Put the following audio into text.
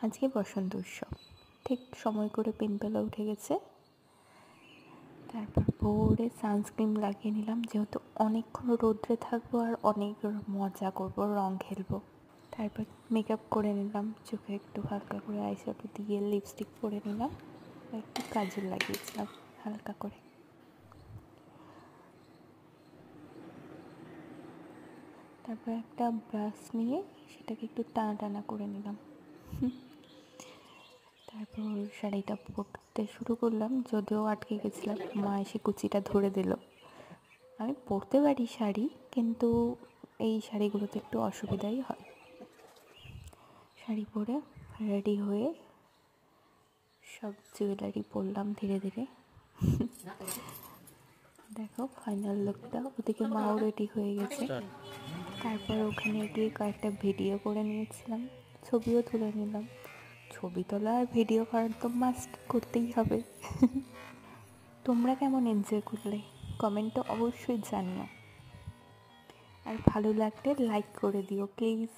আজকে বসন্ত উৎসব, ঠিক সময় করে পিনবেলা উঠে গেছে। তারপর ভোরে সানস্ক্রিন লাগিয়ে নিলাম, যেহেতু অনেকক্ষণ রোদ্রে থাকবো আর অনেক মজা করবো, রং খেলবো। তারপর মেকআপ করে নিলাম, চোখে একটু হালকা করে আইশ্যাডো দিয়ে লিপস্টিক পরে নিলাম, একটু কাজল লাগিয়েছিলাম হালকা করে। তারপর একটা ব্রাশ নিয়ে সেটাকে একটু টানা টানা করে নিলাম। তারপর শাড়িটা পরতে শুরু করলাম, যদিও আটকে গেছিলাম, মা এসে কুচিটা ধরে দিল। আমি পরতে পারি শাড়ি, কিন্তু এই শাড়িগুলোতে একটু অসুবিধাই হয়। শাড়ি পরে রেডি হয়ে সব জুয়েলারি পরলাম ধীরে ধীরে। দেখো ফাইনাল লুকটা। ওদিকে মাও রেডি হয়ে গেছে। তারপর ওখানে গিয়ে কয়েকটা ভিডিও করে নিয়েছিলাম, ছবিও তুলে নিলাম। ছবি তোলা আর ভিডিও করা তো মাস্ট করতেই হবে। তোমরা কেমন এনজয় করলে কমেন্টে অবশ্যই জানিও, আর ভালো লাগলে লাইক করে দিও প্লিজ।